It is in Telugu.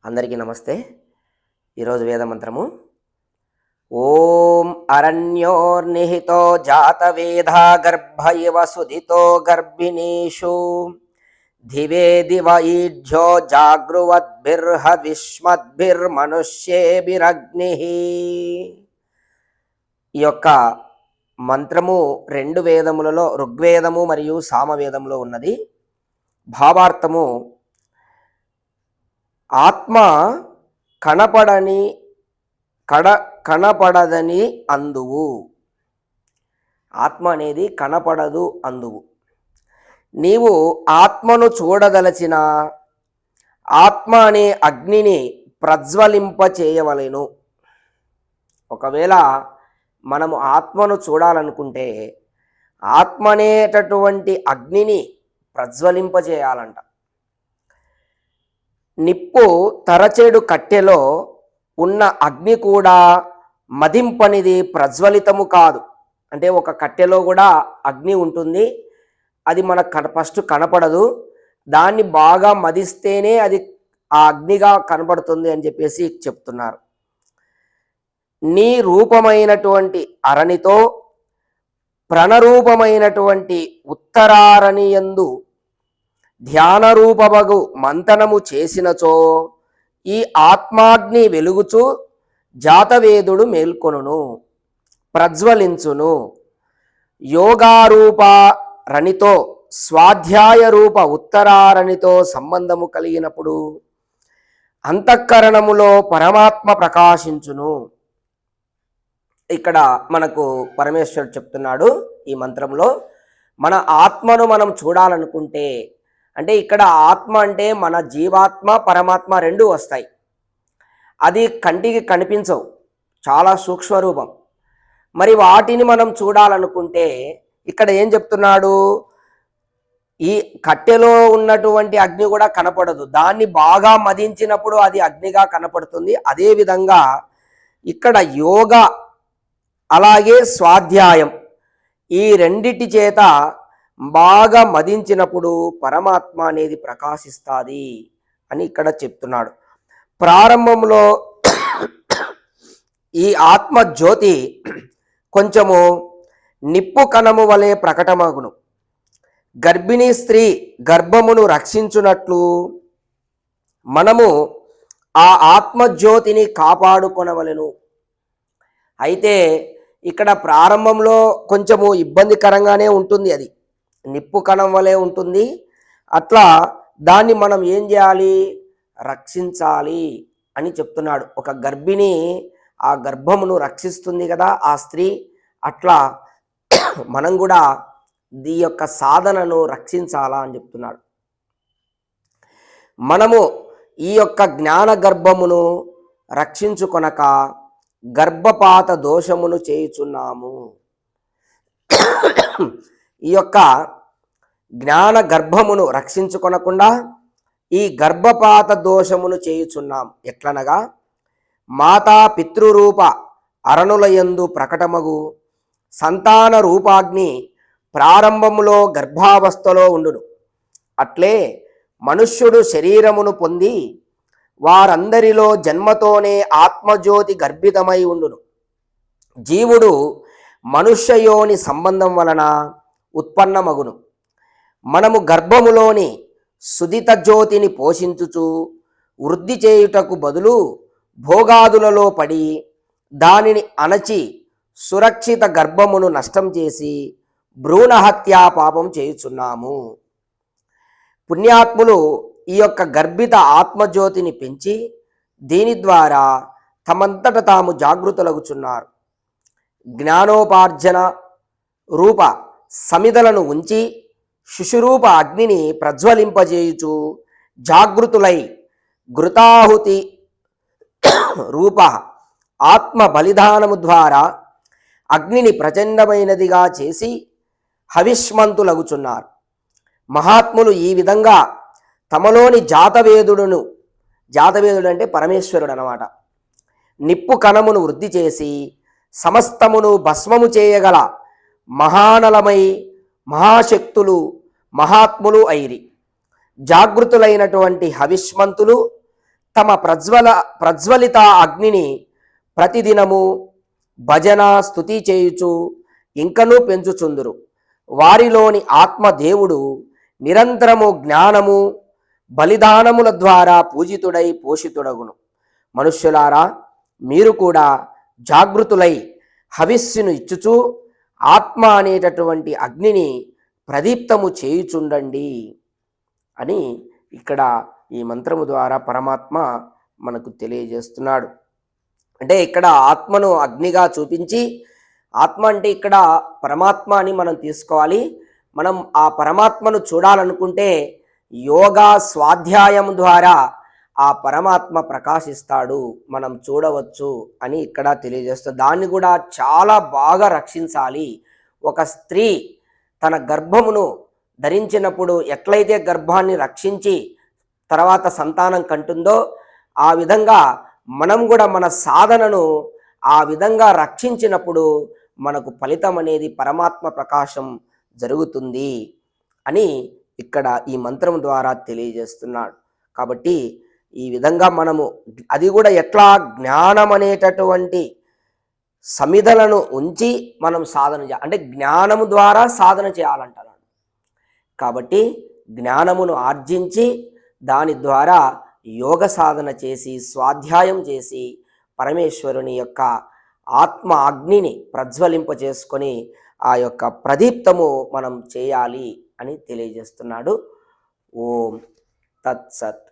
అందరికీ నమస్తే. ఈరోజు వేదమంత్రము ఓం అరణ్యోర్నిహితో జాతవేదా గర్భ ఇవ సుదితో గర్భిణీషు దివే దివ ఈఢ్యో జాగృవద్భిర్హవిష్మద్భిర్మనుష్యేభిరగ్ని. ఈ యొక్క మంత్రము రెండు వేదములలో ఋగ్వేదము మరియు సామవేదములో ఉన్నది. భావార్థము ఆత్మ కనపడదని అందువు. ఆత్మ అనేది కనపడదు అందువు. నీవు ఆత్మను చూడదలచిన ఆత్మ అనే అగ్నిని ప్రజ్వలింపచేయవలెను. ఒకవేళ మనము ఆత్మను చూడాలనుకుంటే ఆత్మ అనేటటువంటి అగ్నిని ప్రజ్వలింపచేయాలంట. నిప్పు తరచెడు కట్టెలో ఉన్న అగ్ని కూడా మదింపనిది, ప్రజ్వలితము కాదు. అంటే ఒక కట్టెలో కూడా అగ్ని ఉంటుంది, అది మనకు ఫస్ట్ కనపడదు, దాన్ని బాగా మదిస్తేనే అది ఆ అగ్నిగా కనపడుతుంది అని చెప్పేసి చెప్తున్నారు. నీ రూపమైనటువంటి అరణితో ప్రణరూపమైనటువంటి ఉత్తరారణియందు ధ్యానరూపమగు మంతనము చేసినచో ఈ ఆత్మాగ్ని వెలుగుచు జాతవేదుడు మేల్కొనును, ప్రజ్వలించును. యోగారూప రణితో స్వాధ్యాయ రూప ఉత్తరారణితో సంబంధము కలిగినప్పుడు అంతఃకరణములో పరమాత్మ ప్రకాశించును. ఇక్కడ మనకు పరమేశ్వరుడు చెప్తున్నాడు ఈ మంత్రంలో, మన ఆత్మను మనం చూడాలనుకుంటే, అంటే ఇక్కడ ఆత్మ అంటే మన జీవాత్మ పరమాత్మ రెండు వస్తాయి. అది కంటికి కనిపించవు, చాలా సూక్ష్మ రూపం. మరి వాటిని మనం చూడాలనుకుంటే ఇక్కడ ఏం చెప్తున్నాడు, ఈ కట్టెలో ఉన్నటువంటి అగ్ని కూడా కనపడదు, దాన్ని బాగా మదించినప్పుడు అది అగ్నిగా కనపడుతుంది. అదేవిధంగా ఇక్కడ యోగ అలాగే స్వాధ్యాయం ఈ రెండిటి చేత బాగా మదించినప్పుడు పరమాత్మ అనేది ప్రకాశిస్తుంది అని ఇక్కడ చెప్తున్నాడు. ప్రారంభంలో ఈ ఆత్మ జ్యోతి కొంచెము నిప్పు కణము వలె ప్రకటమగును. గర్భిణీ స్త్రీ గర్భమును రక్షించున్నట్లు మనము ఆ ఆత్మజ్యోతిని కాపాడుకొనవలెను. అయితే ఇక్కడ ప్రారంభంలో కొంచెము ఇబ్బందికరంగానే ఉంటుంది, అది నిప్పు కణం వలె ఉంటుంది. అట్లా దాన్ని మనం ఏం చేయాలి, రక్షించాలి అని చెప్తున్నాడు. ఒక గర్భిణి ఆ గర్భమును రక్షిస్తుంది కదా ఆ స్త్రీ, అట్లా మనం కూడా ఈ యొక్క సాధనను రక్షించాలా అని చెప్తున్నాడు. మనము ఈ యొక్క జ్ఞాన గర్భమును రక్షించుకొనక గర్భపాత దోషమును చేయుచున్నాము. ఈ యొక్క జ్ఞాన గర్భమును రక్షించుకొనకుండా ఈ గర్భపాత దోషమును చేయుచున్నాం. ఎట్లనగా మాతా పితృరూప అరణులయందు ప్రకటమగు సంతాన రూపాగ్ని ప్రారంభములో గర్భావస్థలో ఉండును. అట్లే మనుష్యుడు శరీరమును పొంది వారందరిలో జన్మతోనే ఆత్మజ్యోతి గర్భితమై ఉండును. జీవుడు మనుష్యయోని సంబంధం వలన ఉత్పన్నమగును. మనము గర్భములోని సుదిత జ్యోతిని పోషించుచు వృద్ధి చేయుటకు బదులు భోగాదులలో పడి దానిని అణచి సురక్షిత గర్భమును నష్టం చేసి భ్రూణహత్యా పాపం చేయుచున్నాము. పుణ్యాత్ములు ఈ యొక్క గర్భిత ఆత్మజ్యోతిని పెంచి దీని ద్వారా తమంతట తాము జాగృతులగుచున్నారు. జ్ఞానోపార్జన రూప సమిధలను ఉంచి శిశురూప అగ్నిని ప్రజ్వలింపజేయుచు జాగృతులై ఘృతాహుతి రూప ఆత్మ బలిదానము ద్వారా అగ్నిని ప్రచండమైనదిగా చేసి హవిష్మంతులగుచున్నారు. మహాత్ములు ఈ విధంగా తమలోని జాతవేదుడు అంటే పరమేశ్వరుడు అన్నమాట, నిప్పు కణమును వృద్ధి చేసి సమస్తమును భస్మము చేయగల మహానలమై మహాశక్తులు మహాత్ములు ఐరి. జాగృతులైనటువంటి హవిష్మంతులు తమ ప్రజ్వలిత అగ్నిని ప్రతిదినము భజన స్తుతి చేయుచు ఇంకనూ పెంచుచుందురు. వారిలోని ఆత్మదేవుడు నిరంతరము జ్ఞానము బలిదానముల ద్వారా పూజితుడై పోషితుడగును. మనుష్యులారా, మీరు కూడా జాగృతులై హవిస్సును ఇచ్చుచు ఆత్మ అనేటటువంటి అగ్నిని ప్రదీప్తము చేయుచుండండి అని ఇక్కడ ఈ మంత్రము ద్వారా పరమాత్మ మనకు తెలియజేస్తున్నాడు. అంటే ఇక్కడ ఆత్మను అగ్నిగా చూపించి, ఆత్మ అంటే ఇక్కడ పరమాత్మ అని మనం తీసుకోవాలి. మనం ఆ పరమాత్మను చూడాలనుకుంటే యోగా స్వాధ్యాయం ద్వారా ఆ పరమాత్మ ప్రకాశిస్తాడు, మనం చూడవచ్చు అని ఇక్కడ తెలియజేస్తుంది. దాన్ని కూడా చాలా బాగా రక్షించాలి. ఒక స్త్రీ తన గర్భమును ధరించినప్పుడు ఎట్లయితే గర్భాన్ని రక్షించి తర్వాత సంతానం కంటుందో, ఆ విధంగా మనం కూడా మన సాధనను ఆ విధంగా రక్షించినప్పుడు మనకు ఫలితం అనేది పరమాత్మ ప్రకాశం జరుగుతుంది అని ఇక్కడ ఈ మంత్రం ద్వారా తెలియజేస్తున్నాడు. కాబట్టి ఈ విధంగా మనము అది కూడా ఎట్లా జ్ఞానం అనేటటువంటి సమిధలను ఉంచి మనం సాధన అంటే జ్ఞానము ద్వారా సాధన చేయాలంటున్నాడు. కాబట్టి జ్ఞానమును ఆర్జించి దాని ద్వారా యోగ సాధన చేసి స్వాధ్యాయం చేసి పరమేశ్వరుని యొక్క ఆత్మ అగ్నిని ప్రజ్వలింప చేసుకొని ఆ యొక్క ప్రదీప్తము మనం చేయాలి అని తెలియజేస్తున్నాడు. ఓం తత్సత్.